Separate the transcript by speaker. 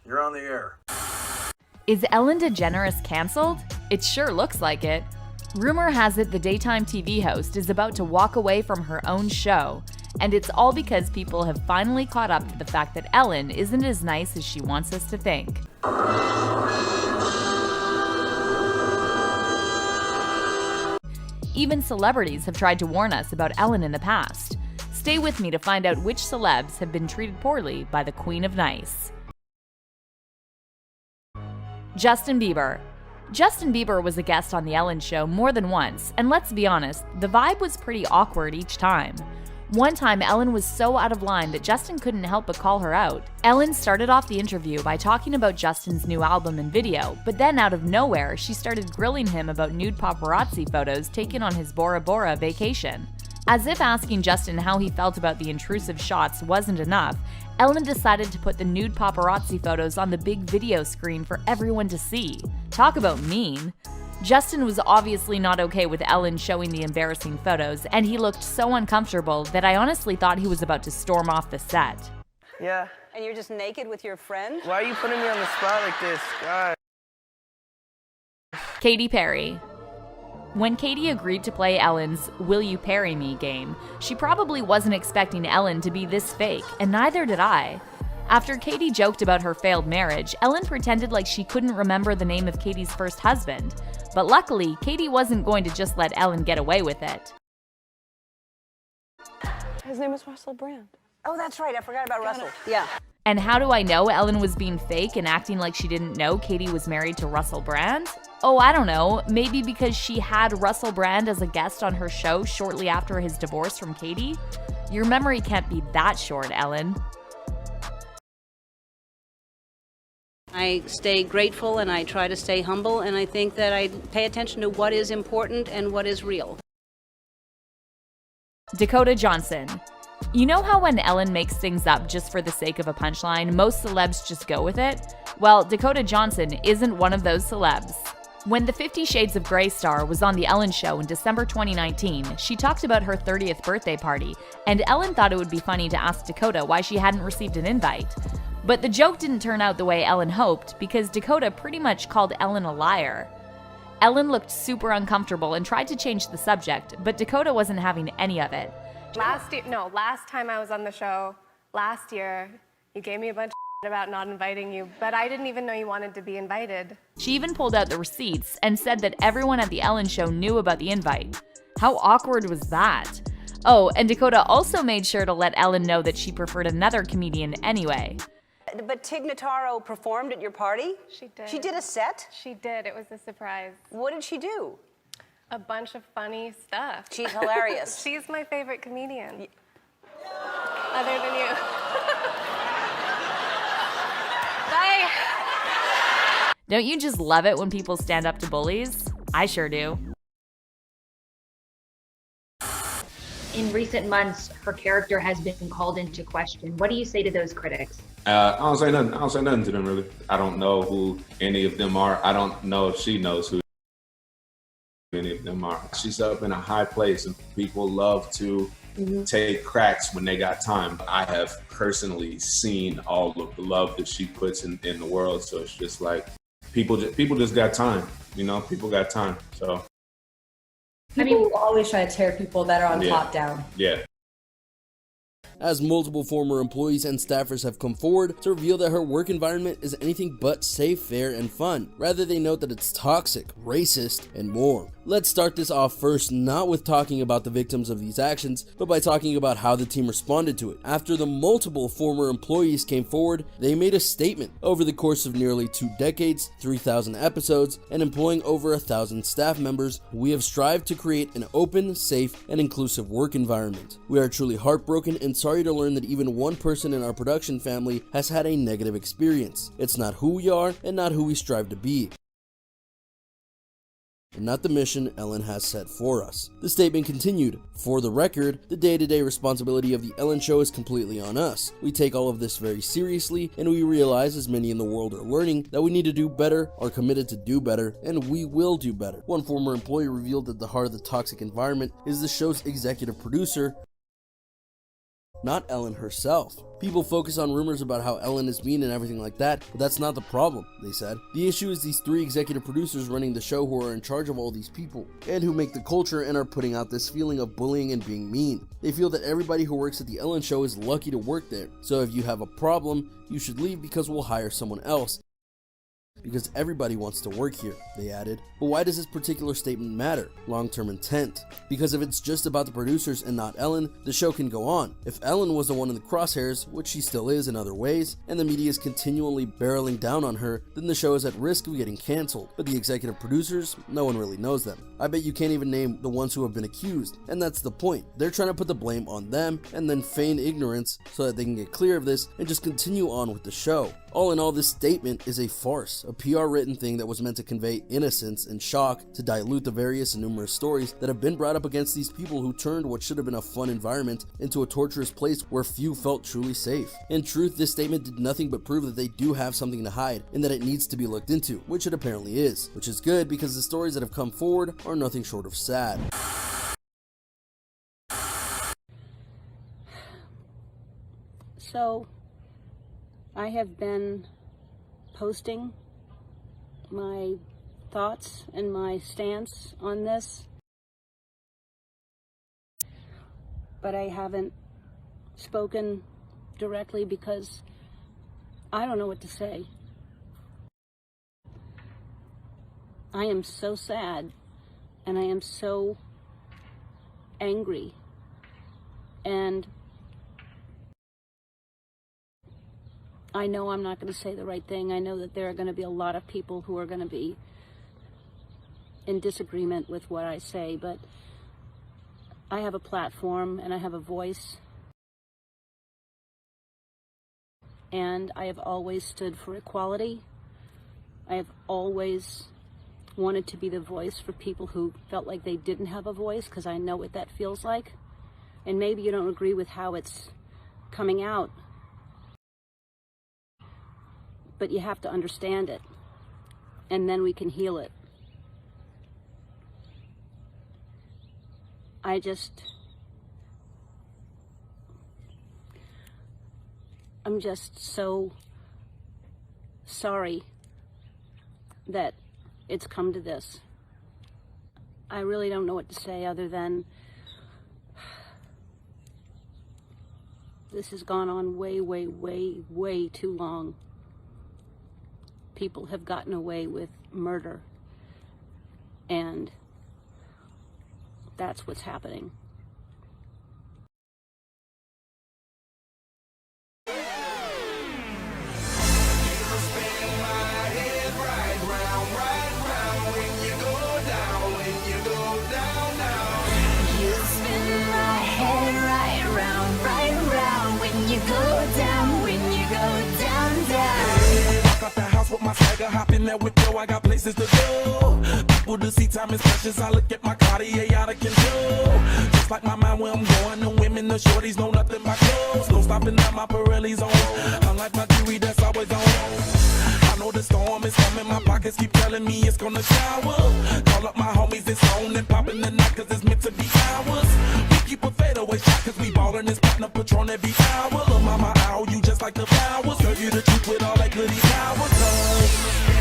Speaker 1: You're on the air.
Speaker 2: Is Ellen DeGeneres canceled? It sure looks like it. Rumor has it the daytime TV host is about to walk away from her own show, and it's all because people have finally caught up to the fact that Ellen isn't as nice as she wants us to think. Even celebrities have tried to warn us about Ellen in the past. Stay with me to find out which celebs have been treated poorly by the Queen of Nice. Justin Bieber. Justin Bieber was a guest on The Ellen Show more than once, and let's be honest, the vibe was pretty awkward each time. One time, Ellen was so out of line that Justin couldn't help but call her out. Ellen started off the interview by talking about Justin's new album and video, but then out of nowhere, she started grilling him about nude paparazzi photos taken on his Bora Bora vacation. As if asking Justin how he felt about the intrusive shots wasn't enough, Ellen decided to put the nude paparazzi photos on the big video screen for everyone to see. Talk about mean. Justin was obviously not okay with Ellen showing the embarrassing photos, and he looked so uncomfortable that I honestly thought he was about to storm off the set.
Speaker 3: Yeah.
Speaker 4: And you're just naked with your friend?
Speaker 3: Why are you putting me on the spot like this? God.
Speaker 2: Katy Perry. When Katy agreed to play Ellen's Will You Parry Me game, she probably wasn't expecting Ellen to be this fake, and neither did I. After Katy joked about her failed marriage, Ellen pretended like she couldn't remember the name of Katy's first husband. But luckily, Katy wasn't going to just let Ellen get away with it.
Speaker 5: His name is Russell Brand.
Speaker 4: Oh, that's right. I forgot about Russell. Yeah.
Speaker 2: And how do I know Ellen was being fake and acting like she didn't know Katy was married to Russell Brand? Oh, I don't know. Maybe because she had Russell Brand as a guest on her show shortly after his divorce from Katy? Your memory can't be that short, Ellen.
Speaker 4: I stay grateful and I try to stay humble, and I think that I pay attention to what is important and what is real.
Speaker 2: Dakota Johnson. You know how when Ellen makes things up just for the sake of a punchline, most celebs just go with it? Well, Dakota Johnson isn't one of those celebs. When the 50 Shades of Grey star was on The Ellen Show in December 2019, she talked about her 30th birthday party, and Ellen thought it would be funny to ask Dakota why she hadn't received an invite. But the joke didn't turn out the way Ellen hoped, because Dakota pretty much called Ellen a liar. Ellen looked super uncomfortable and tried to change the subject, but Dakota wasn't having any of it.
Speaker 5: Last time I was on the show, last year, you gave me a bunch of about not inviting you, but I didn't even know you wanted to be invited.
Speaker 2: She even pulled out the receipts and said that everyone at The Ellen Show knew about the invite. How awkward was that? Oh, and Dakota also made sure to let Ellen know that she preferred another comedian anyway.
Speaker 4: But Tig Notaro performed at your party?
Speaker 5: She did.
Speaker 4: She did a set?
Speaker 5: She did. It was a surprise.
Speaker 4: What did she do?
Speaker 5: A bunch of funny stuff.
Speaker 4: She's hilarious.
Speaker 5: She's my favorite comedian. Other than you. Bye.
Speaker 2: Don't you just love it when people stand up to bullies? I sure do.
Speaker 6: In recent months, her character has been called into question. What do you say to those critics?
Speaker 7: I don't say nothing. I don't say nothing to them, really. I don't know who any of them are. I don't know if she knows who any of them are. She's up in a high place, and people love to take cracks when they got time. I have personally seen all of the love that she puts in the world, so it's just like people just got time. You know, people got time. So
Speaker 8: people will always try to tear people that are on top down.
Speaker 7: Yeah.
Speaker 9: As multiple former employees and staffers have come forward to reveal that her work environment is anything but safe, fair, and fun. Rather, they note that it's toxic, racist, and more. Let's start this off first, not with talking about the victims of these actions, but by talking about how the team responded to it. After the multiple former employees came forward, they made a statement. Over the course of nearly 2 decades, 3,000 episodes, and employing over 1,000 staff members, we have strived to create an open, safe, and inclusive work environment. We are truly heartbroken and sorry to learn that even one person in our production family has had a negative experience. It's not who we are and not who we strive to be, and not the mission Ellen has set for us. The statement continued, "For the record, the day-to-day responsibility of the Ellen Show is completely on us. We take all of this very seriously, and we realize, as many in the world are learning, that we need to do better, are committed to do better, and we will do better." One former employee revealed that the heart of the toxic environment is the show's executive producer, not Ellen herself. People focus on rumors about how Ellen is mean and everything like that, but that's not the problem, they said. The issue is these 3 executive producers running the show who are in charge of all these people, and who make the culture and are putting out this feeling of bullying and being mean. They feel that everybody who works at the Ellen show is lucky to work there, so if you have a problem, you should leave because we'll hire someone else. Because everybody wants to work here, they added. But why does this particular statement matter? Long-term intent. Because if it's just about the producers and not Ellen, the show can go on. If Ellen was the one in the crosshairs, which she still is in other ways, and the media is continually barreling down on her, then the show is at risk of getting cancelled. But the executive producers, no one really knows them. I bet you can't even name the ones who have been accused, and that's the point. They're trying to put the blame on them and then feign ignorance so that they can get clear of this and just continue on with the show. All in all, this statement is a farce, a PR written thing that was meant to convey innocence and shock to dilute the various and numerous stories that have been brought up against these people who turned what should have been a fun environment into a torturous place where few felt truly safe. In truth, this statement did nothing but prove that they do have something to hide and that it needs to be looked into, which it apparently is, which is good because the stories that have come forward are nothing short of sad.
Speaker 4: So, I have been posting my thoughts and my stance on this, but I haven't spoken directly because I don't know what to say. I am so sad and I am so angry, and I know I'm not going to say the right thing. I know that there are going to be a lot of people who are going to be in disagreement with what I say, but I have a platform and I have a voice, and I have always stood for equality. I have always wanted to be the voice for people who felt like they didn't have a voice, because I know what that feels like. And maybe you don't agree with how it's coming out, but you have to understand it, and then we can heal it. I'm just so sorry that it's come to this. I really don't know what to say other than this has gone on way, way, way, way too long. People have gotten away with murder, and that's what's happening.
Speaker 1: With my swagger, hop in there with yo, I got places to go. People to see, time is precious. I look at my Cartier out of control. Just like my mind where I'm going, the women, the shorties know nothing but clothes. No stopping at my Pirelli's on. Unlike my jewelry that's always on. I know the storm is coming, my pockets keep telling me it's gonna shower. Call up my homies, it's on and popping the night, cause it's meant to be ours. We keep a fadeaway shot, cause we ballin' this platinum Patron every hour. Look, mama, ow, you just like the flowers. Tell you the truth with all that goody power, cause